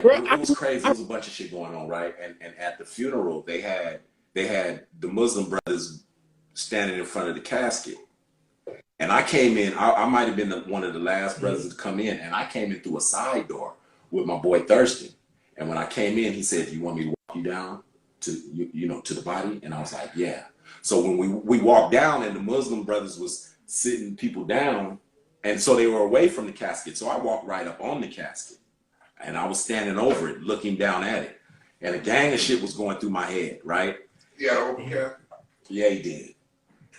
Bro, It was crazy. It was a bunch of shit going on, right? And at the funeral, they had the Muslim brothers standing in front of the casket. And I came in, I might have been one of the last brothers to come in, and I came in through a side door with my boy Thurston. And when I came in, he said, "Do you want me to walk you down to to the body?" And I was like, "Yeah." So when we walked down, and the Muslim brothers was sitting people down, and so they were away from the casket. So I walked right up on the casket, and I was standing over it, looking down at it, and a gang of shit was going through my head, right? Yeah, open casket. Yeah, he did.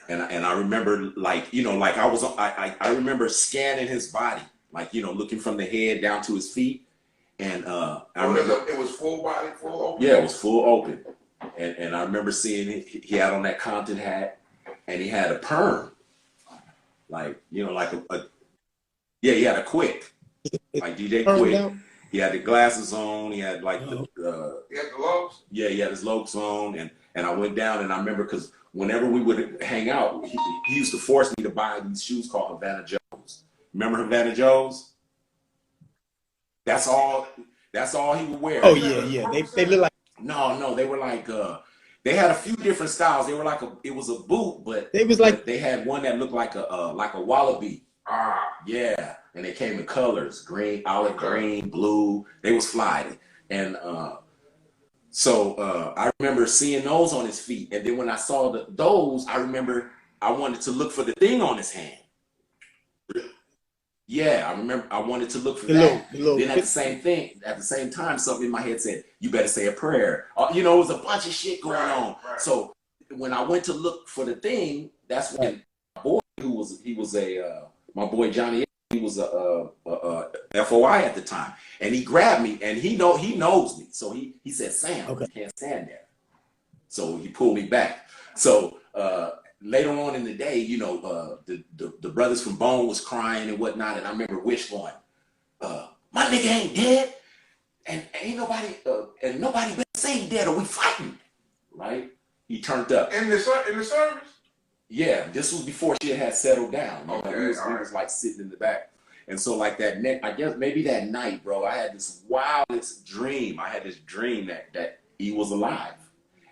And I remember, like, like I remember scanning his body, like, looking from the head down to his feet. And I remember it was full body, full open. Yeah, it was full open. And I remember seeing it. He had on that Compton hat, and he had a perm, like like yeah, he had a Quick, like DJ Quick. He had the glasses on. He had like he had the Lokes. Yeah, he had his Lokes on, and I went down, and I remember because whenever we would hang out, he used to force me to buy these shoes called Havana Joes. Remember Havana Joes? That's all he would wear. Oh yeah. They look like No, they were like they had a few different styles. They were like it was a boot, but they had one that looked like a wallaby. Yeah, and they came in colors: green, olive green, blue. They was fly, and so I remember seeing those on his feet, and then when I saw those, I remember I wanted to look for the thing on his hand. Yeah, I remember I wanted to look for that. Then at the same time, something in my head said, "You better say a prayer." It was a bunch of shit going on. Right. So when I went to look for the thing, that's when my boy, my boy Johnny, he was a FOI at the time, and he grabbed me, and he knows me, so he said, "Sam, you can't stand there." So he pulled me back. So later on in the day, the brothers from Bone was crying and whatnot, and I remember Wish going, "My nigga ain't dead, and ain't nobody better say he dead or we fighting," right? He turned up in the service. Yeah, this was before shit had settled down. We was like sitting in the back, and so like I guess maybe that night, bro, I had this wildest dream. I had this dream that he was alive,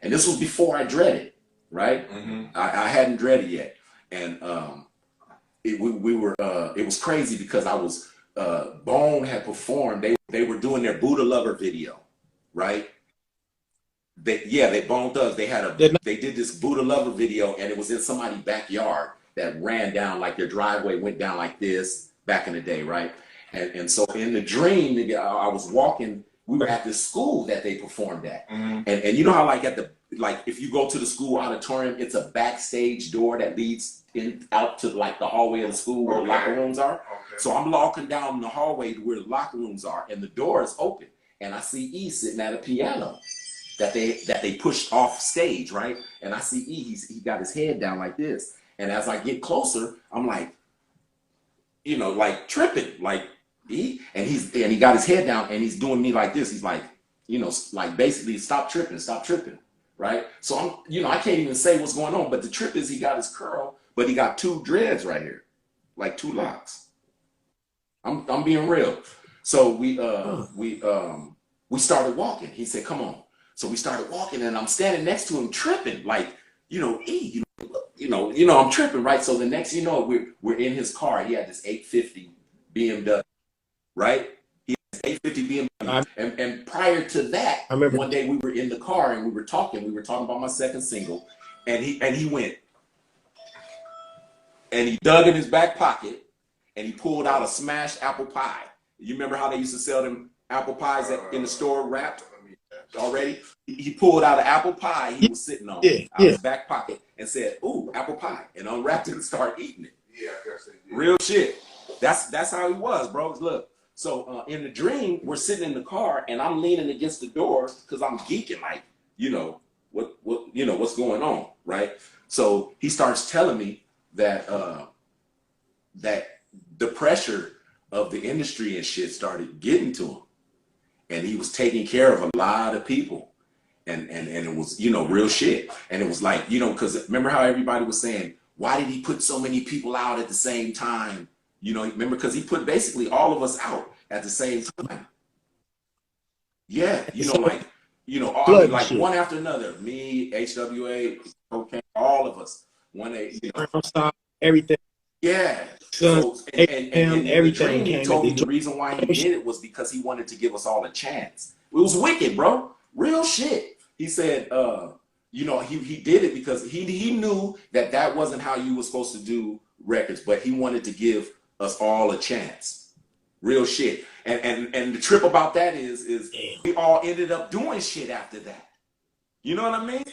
and this was before I dreaded. Right? Mm-hmm. I hadn't dreaded yet, and it was crazy because I was Bone had performed. They were doing their Buddha Lover video, right? They Bone Thugs. They did this Buddha Lover video, and it was in somebody's backyard that ran down, like their driveway went down like this back in the day, right? And so in the dream, I was walking. We were at this school that they performed at, mm-hmm. and you know how like if you go to the school auditorium, it's a backstage door that leads out to like the hallway of the school where the locker rooms are. Okay. So I'm walking down the hallway to where the locker rooms are, and the door is open, and I see E sitting at a piano that they pushed off stage, right? And I see E, he got his head down like this, and as I get closer, I'm like, like tripping, like E, and he got his head down, and he's doing me like this. He's like, like basically stop tripping. Right? So I can't even say what's going on, but the trip is he got his curl, but he got two dreads right here, like two locks. I'm being real. So we started walking. He said, "Come on." So we started walking, and I'm standing next to him tripping, like, E, I'm tripping, right? So the next, we're in his car. He had this 850 BMW, right? 850 BMW. And prior to that, one day we were in the car and we were talking about my second single, and he went and he dug in his back pocket and he pulled out a smashed apple pie. You remember how they used to sell them apple pies in the store wrapped already? He pulled out an apple pie he was sitting on out his back pocket and said, "Ooh, apple pie," and unwrapped it and started eating it. Yeah, I guess they did. Real shit. That's how he was, bro. Look. So in the dream, we're sitting in the car, and I'm leaning against the door because I'm geeking, like, what's going on, right? So he starts telling me that that the pressure of the industry and shit started getting to him, and he was taking care of a lot of people, and it was real shit, and it was like because remember how everybody was saying, why did he put so many people out at the same time? Remember, because he put basically all of us out at the same time. Yeah, I mean, like one after another. Me, HWA, Cocaine, all of us. Everything. Yeah. So, And in the everything dream, he told me the reason why he did it was because he wanted to give us all a chance. It was wicked, bro. Real shit. He said, he did it because he knew that wasn't how you were supposed to do records, but he wanted to give us all a chance. Real shit. And the trip about that is we all ended up doing shit after that. You know what I mean?